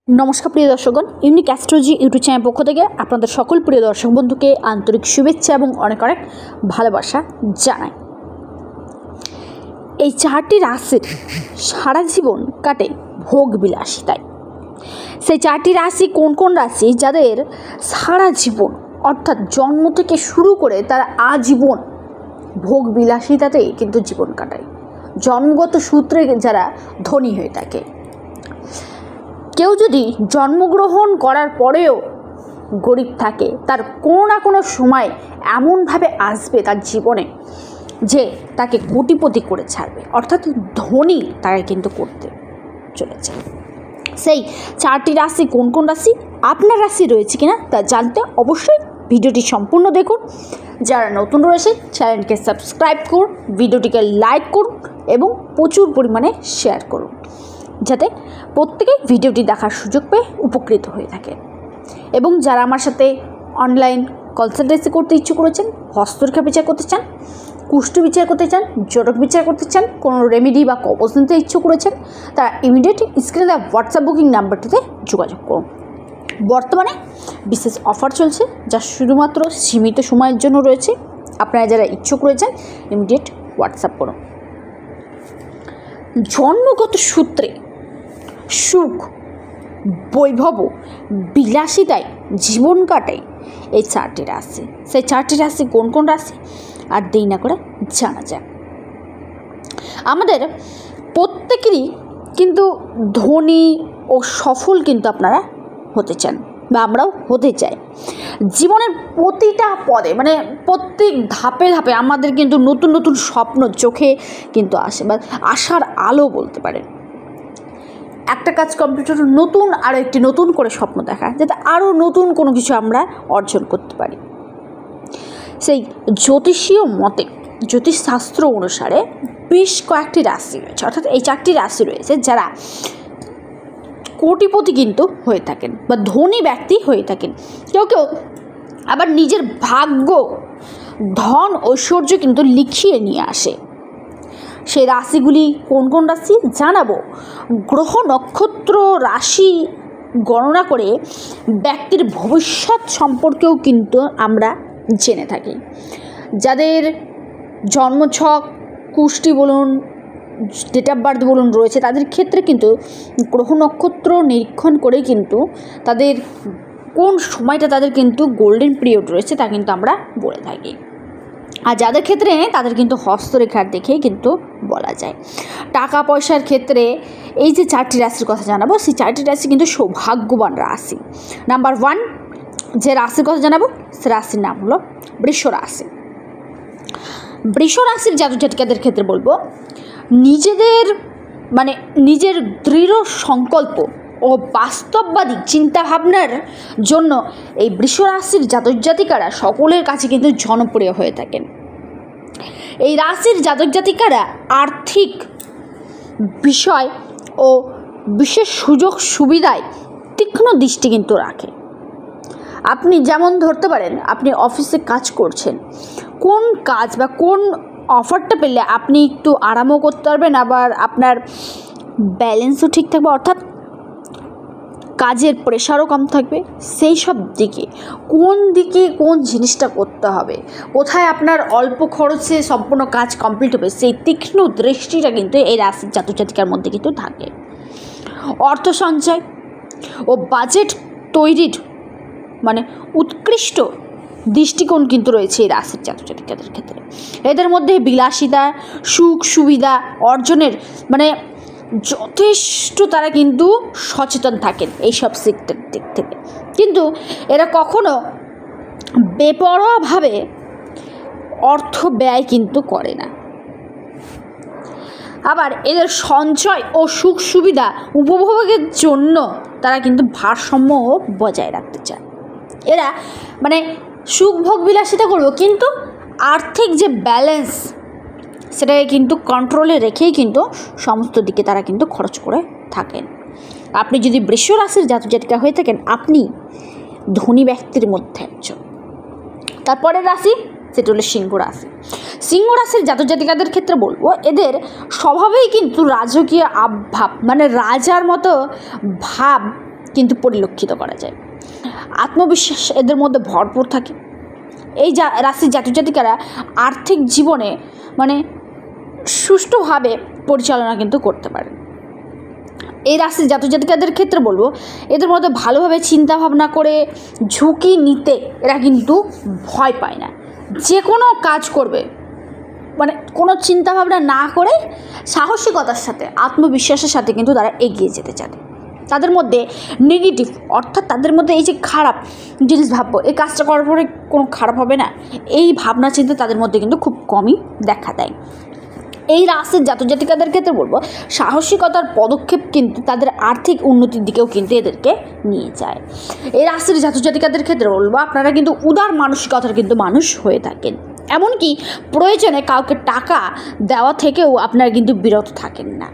नमस्कार प्रिय दर्शकगण unique astrology YouTube channel পক্ষ থেকে আপনাদের সকল প্রিয় দর্শক বন্ধুকে আন্তরিক শুভেচ্ছা এবং অনেক অনেক ভালোবাসা জানাই। এই চারটি রাশির সারা জীবন কাটে ভোগ বিলাসিতায়। সেই চারটি রাশি কোন কোন রাশি যাদের সারা জীবন অর্থাৎ জন্ম থেকে শুরু করে তারা আজীবন ভোগ বিলাসিতাতেই কিন্তু জীবন কাটায়, জন্মগত সূত্রে যারা ধনী হয়ে থাকে। কেউ যদি জন্মগ্রহণ করার পরেও গরিব থাকে, তার কোনো না কোনো সময় এমনভাবে আসবে তার জীবনে যে তাকে কোটিপতি করে ছাড়বে, অর্থাৎ ধনী তাকে কিন্তু করতে চলেছে। সেই চারটি রাশি কোন কোন রাশি, আপনার রাশি রয়েছে কিনা তা জানতে অবশ্যই ভিডিওটি সম্পূর্ণ দেখুন। যারা নতুন রয়েছে চ্যানেলকে সাবস্ক্রাইব করুন, ভিডিওটিকে লাইক করুন এবং প্রচুর পরিমাণে শেয়ার করুন, যাতে প্রত্যেকেই ভিডিওটি দেখার সুযোগ পেয়ে উপকৃত হয়ে থাকে। এবং যারা আমার সাথে অনলাইন কনসালটেন্সি করতে ইচ্ছুক করেছেন, হস্তরেখা বিচার করতে চান, কুষ্ঠি বিচার করতে চান, জটক বিচার করতে চান, কোনো রেমেডি বা কবচ নিতে ইচ্ছুক করেছেন, তারা ইমিডিয়েট স্ক্রিনে দেওয়া হোয়াটসঅ্যাপ বুকিং নাম্বারটিতে যোগাযোগ করুন। বর্তমানে বিশেষ অফার চলছে, যা শুধুমাত্র সীমিত সময়ের জন্য রয়েছে। আপনারা যারা ইচ্ছুক রয়েছেন ইমিডিয়েট হোয়াটসঅ্যাপ করুন। জন্মগত সূত্রে সুখ, বৈভব, বিলাসিতায় জীবন কাটায় এই চারটি রাশি। সেই চারটি রাশি কোন কোন রাশি আর দেরি না করে জানা যায়। আমাদের প্রত্যেকেরই কিন্তু ধনী ও সফল কিন্তু আপনারা হতে চান বা আমরাও হতে চাই। জীবনের প্রতিটা পদে মানে প্রত্যেক ধাপে ধাপে আমাদের কিন্তু নতুন নতুন স্বপ্ন চোখে কিন্তু আসে বা আশার আলো বলতে পারে। একটা কাজ কমপ্লিট হলো, নতুন আরও একটি নতুন করে স্বপ্ন দেখা, যাতে আরও নতুন কোনো কিছু আমরা অর্জন করতে পারি। সেই জ্যোতিষীয় মতে, জ্যোতিষশাস্ত্র অনুসারে বেশ কয়েকটি রাশি রয়েছে, অর্থাৎ এই চারটি রাশি রয়েছে যারা কোটিপতি কিন্তু হয়ে থাকেন বা ধনী ব্যক্তি হয়ে থাকেন। কেউ কেউ আবার নিজের ভাগ্য, ধন, ঐশ্বর্য কিন্তু লিখিয়ে নিয়ে আসে। সেই রাশিগুলি কোন কোন রাশি জানাবো। গ্রহ নক্ষত্র রাশি গণনা করে ব্যক্তির ভবিষ্যৎ সম্পর্কেও কিন্তু আমরা জেনে থাকি। যাদের জন্মছক, কুষ্টি বলুন, ডেট অফ বার্থ বলুন রয়েছে, তাদের ক্ষেত্রে কিন্তু গ্রহ নক্ষত্র নিরীক্ষণ করে কিন্তু তাদের কোন সময়টা তাদের কিন্তু গোল্ডেন পিরিয়ড রয়েছে তা কিন্তু আমরা বলে থাকি। আর যাদের ক্ষেত্রে তাদের কিন্তু হস্তরেখার দেখেই কিন্তু বলা যায়। টাকা পয়সার ক্ষেত্রে এই যে চারটি রাশির কথা জানাবো, সেই চারটি রাশি কিন্তু সৌভাগ্যবান রাশি। নাম্বার 1 যে রাশির কথা জানাবো সে রাশির নাম হলো বৃষ রাশি। বৃষ রাশির জাতক জাতিকাদের ক্ষেত্রে বলবো, নিজের দৃঢ় সংকল্প ও বাস্তববাদী চিন্তাভাবনার জন্য এই বৃষ রাশির জাতক জাতিকারা সকলের কাছে কিন্তু জনপ্রিয় হয়ে থাকেন। এই রাশির জাতক জাতিকারা আর্থিক বিষয় ও বিশেষ সুযোগ সুবিধায় তীক্ষ্ণ দৃষ্টি কিন্তু রাখে। আপনি যেমন ধরতে পারেন, আপনি অফিসে কাজ করছেন, কোন কাজ বা কোন অফারটা পেলে আপনি একটু আরামও করতে পারবেন, আবার আপনার ব্যালেন্সও ঠিক থাকবে, অর্থাৎ কাজের প্রেশারও কম থাকবে। সেই সব দিকে কোন জিনিসটা করতে হবে, কোথায় আপনার অল্প খরচে সম্পূর্ণ কাজ কমপ্লিট হবে, সেই তীক্ষ্ণ দৃষ্টিটা কিন্তু এই রাশির জাতক জাতিকার মধ্যে কিন্তু থাকে। অর্থ সঞ্চয় ও বাজেট তৈরির উৎকৃষ্ট দৃষ্টিকোণ কিন্তু রয়েছে এই রাশির জাতক জাতিকাদের ক্ষেত্রে। এদের মধ্যে বিলাসিতা, সুখ সুবিধা অর্জনের যথেষ্ট তারা কিন্তু সচেতন থাকেন এইসব সেক্টর দিক থেকে। কিন্তু এরা কখনো বেপরোয়াভাবে অর্থ ব্যয় কিন্তু করে না। আবার এদের সঞ্চয় ও সুখ সুবিধা উপভোগের জন্য তারা কিন্তু ভারসাম্য বজায় রাখতে চায়। এরা সুখ ভোগ বিলাসিতা করবে, কিন্তু আর্থিক যে ব্যালেন্স সেটাকে কিন্তু কন্ট্রোলে রেখেই কিন্তু সমস্ত দিকে তারা কিন্তু খরচ করে থাকেন। আপনি যদি বৃষ রাশির জাতক জাতিকা হয়ে থাকেন, আপনি ধনী ব্যক্তির মধ্যে একজন। তারপরের রাশি সেটা হলো সিংহ রাশি। সিংহ রাশির জাতক জাতিকাদের ক্ষেত্রে বলবো, এদের স্বভাবেই কিন্তু রাজকীয় আভাব রাজার মতো ভাব কিন্তু পরিলক্ষিত করা যায়। আত্মবিশ্বাস এদের মধ্যে ভরপুর থাকে। এই রাশির জাতক জাতিকারা আর্থিক জীবনে সুষ্ঠুভাবে পরিচালনা কিন্তু করতে পারেন। এই রাশির জাতক জাতিকাদের ক্ষেত্রে বলবো, এদের মধ্যে ভালোভাবে চিন্তা ভাবনা করে ঝুঁকি নিতে এরা কিন্তু ভয় পায় না। যে কোনো কাজ করবে কোনো চিন্তা ভাবনা না করে সাহসিকতার সাথে আত্মবিশ্বাসের সাথে কিন্তু তারা এগিয়ে যেতে চায়। তাদের মধ্যে নেগেটিভ অর্থাৎ তাদের মধ্যে এই যে খারাপ জিনিস ভাববো, এই কাজটা করার পরে কোনো খারাপ হবে না, এই ভাবনা চিন্তা তাদের মধ্যে কিন্তু খুব কমই দেখা দেয়। এই রাশির জাতক জাতিকাদের ক্ষেত্রে বলবো, সাহসিকতার পদক্ষেপ কিন্তু তাদের আর্থিক উন্নতির দিকেও কিন্তু এদেরকে নিয়ে যায়। এই রাশির জাতক জাতিকাদের ক্ষেত্রে বলবো, আপনারা কিন্তু উদার মানসিকতার কিন্তু মানুষ হয়ে থাকেন। এমনকি প্রয়োজনে কাউকে টাকা দেওয়া থেকেও আপনারা কিন্তু বিরত থাকেন না।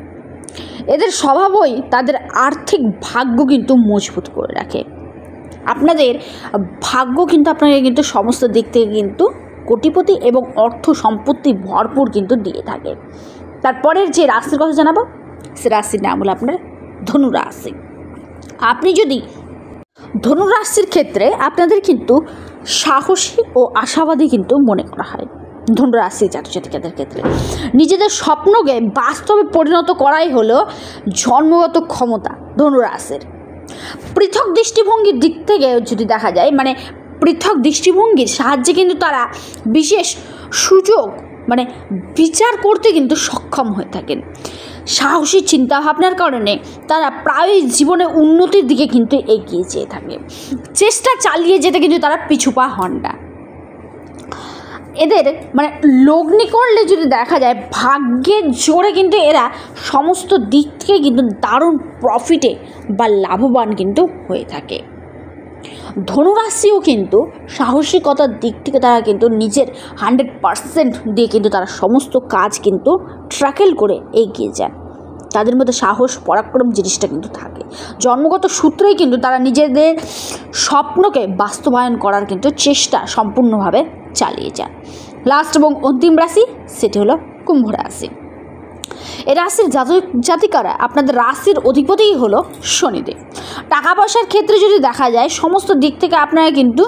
এদের স্বভাবই তাদের আর্থিক ভাগ্য কিন্তু মজবুত করে রাখে। আপনাদের ভাগ্য কিন্তু আপনাকে কিন্তু সমস্ত দিক থেকে কিন্তু কোটিপতি এবং অর্থ সম্পত্তি ভরপুর কিন্তু দিয়ে থাকে। তারপরের যে রাশির কথা জানাবো, সে রাশির নাম হলো আপনার ধনু রাশি। আপনি যদি ধনু রাশির ক্ষেত্রে আপনাদের কিন্তু সাহসী ও আশাবাদী কিন্তু মনে করা হয়। ধনু রাশির জাতক জাতিকাদের ক্ষেত্রে নিজেদের স্বপ্নকে বাস্তবে পরিণত করাই হলো জন্মগত ক্ষমতা ধনু রাশির। পৃথক দৃষ্টিভঙ্গির দিক থেকে যদি দেখা যায়, পৃথক দৃষ্টিভঙ্গির সাহায্যে কিন্তু তারা বিশেষ সুযোগ বিচার করতে কিন্তু সক্ষম হয়ে থাকেন। সাহসী চিন্তাভাবনার কারণে তারা প্রায়ই জীবনে উন্নতির দিকে কিন্তু এগিয়ে যেতে থাকে। চেষ্টা চালিয়ে যেতে কিন্তু তারা পিছুপা হন না। এদের লগ্নি করলে যদি দেখা যায়, ভাগ্যের জোরে কিন্তু এরা সমস্ত দিক থেকে কিন্তু দারুণ প্রফিটে বা লাভবান কিন্তু হয়ে থাকে। ধনুরাশিও কিন্তু সাহসিকতার দিক থেকে তারা কিন্তু নিজের 100% দিয়ে কিন্তু তারা সমস্ত কাজ কিন্তু ট্র্যাকেল করে এগিয়ে যায়। তাদের মধ্যে সাহস পরাক্রম জিনিসটা কিন্তু থাকে। জন্মগত সূত্রেই কিন্তু তারা নিজেদের স্বপ্নকে বাস্তবায়ন করার কিন্তু চেষ্টা সম্পূর্ণভাবে চালিয়ে যায়। লাস্ট এবং অন্তিম রাশি সেটি হলো কুম্ভ রাশি। এই রাশির জাতক জাতিকারা আপনাদের রাশির অধিপতিই হলো শনিদেব। টাকা পয়সার ক্ষেত্রে যদি দেখা যায়, সমস্ত দিক থেকে আপনারা কিন্তু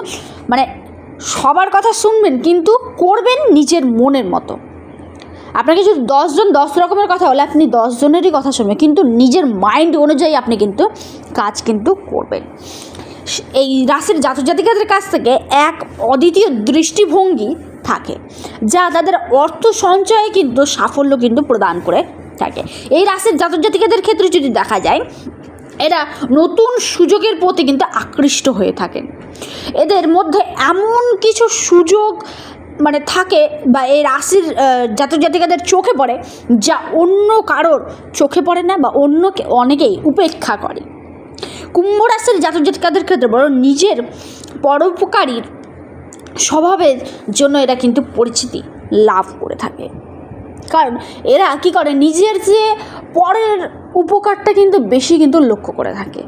সবার কথা শুনবেন, কিন্তু করবেন নিজের মনের মতো। আপনাকে যদি 10 জন 10 রকমের কথা বলে, আপনি 10 জনেরই কথা শুনবেন, কিন্তু নিজের মাইন্ড অনুযায়ী আপনি কিন্তু কাজ কিন্তু করবেন। এই রাশির জাতক জাতিকাদের কাছ থেকে এক অদ্বিতীয় দৃষ্টিভঙ্গি থাকে, যা তাদের অর্থ সঞ্চয়ে কিন্তু সাফল্য কিন্তু প্রদান করে থাকে। এই রাশির জাতক জাতিকাদের ক্ষেত্রে যদি দেখা যায়, এরা নতুন সুযোগের প্রতি কিন্তু আকৃষ্ট হয়ে থাকেন। এদের মধ্যে এমন কিছু সুযোগ থাকে বা এই রাশির জাতক জাতিকাদের চোখে পড়ে, যা অন্য কারোর চোখে পড়ে না বা অনেকেই উপেক্ষা করে। কুম্ভ রাশির জাতক জাতিকাদের ক্ষেত্রে বড় নিজের পরোপকারীর স্বভাবের জন্য এরা কিন্তু পরিচিতি লাভ করে থাকে। কারণ এরা কি করে, নিজের যে পরের উপকারটা কিন্তু বেশি কিন্তু লক্ষ্য করে থাকে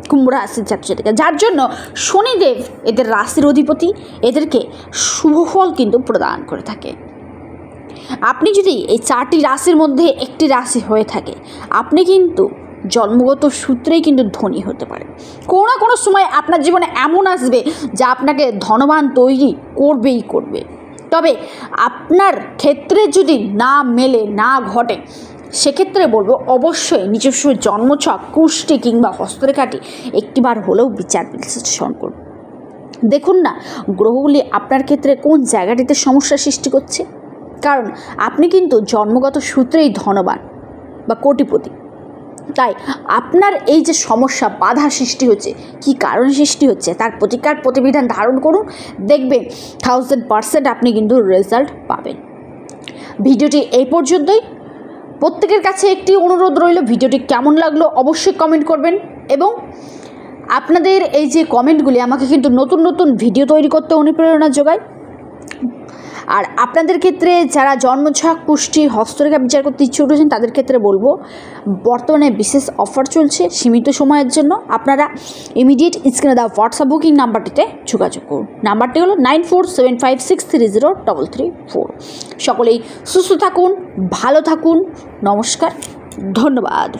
কুম্ভ রাশির জাতক জাতিকা, যার জন্য শনিদেব এদের রাশির অধিপতি এদেরকে শুভফল কিন্তু প্রদান করে থাকে। আপনি যদি এই 4টি রাশির মধ্যে একটি রাশি হয়ে থাকে, আপনি কিন্তু জন্মগত সূত্রেই কিন্তু ধনী হতে পারে। কোনো না কোনো সময় আপনার জীবনে এমন আসবে যা আপনাকে ধনবান তৈরি করবেই করবে। তবে আপনার ক্ষেত্রে যদি না মেলে, না ঘটে, সেক্ষেত্রে বলবো অবশ্যই নিজস্ব জন্মছক, কুষ্টি কিংবা হস্তরেখাটি একটিবার হলেও বিচার বিশ্লেষণ করুন। দেখুন না গ্রহগুলি আপনার ক্ষেত্রে কোন জায়গাটিতে সমস্যা সৃষ্টি করছে। কারণ আপনি কিন্তু জন্মগত সূত্রেই ধনবান বা কোটিপতি। তাই আপনার এই যে সমস্যা, বাধা সৃষ্টি হচ্ছে, কি কারণে সৃষ্টি হচ্ছে, তার প্রতিকার প্রতিবিধান ধারণ করুন, দেখবেন 1000% আপনি কিন্তু রেজাল্ট পাবেন। ভিডিওটি এই পর্যন্তই। প্রত্যেকের কাছে একটি অনুরোধ রইল, ভিডিওটি কেমন লাগলো অবশ্যই কমেন্ট করবেন, এবং আপনাদের এই যে কমেন্টগুলি আমাকে কিন্তু নতুন নতুন ভিডিও তৈরি করতে অনুপ্রেরণা যোগায়। আর আপনাদের ক্ষেত্রে যারা জন্মছক, পুষ্টি, হস্তরেখা বিচার করতে ইচ্ছুক রয়েছেন, তাদের ক্ষেত্রে বলবো বর্তমানে বিশেষ অফার চলছে সীমিত সময়ের জন্য। আপনারা ইমিডিয়েট স্ক্রিনে দেওয়া হোয়াটসঅ্যাপ বুকিং নাম্বারটিতে যোগাযোগ করুন। নাম্বারটি হলো 9475630334। সকলেই সুস্থ থাকুন, ভালো থাকুন। নমস্কার, ধন্যবাদ।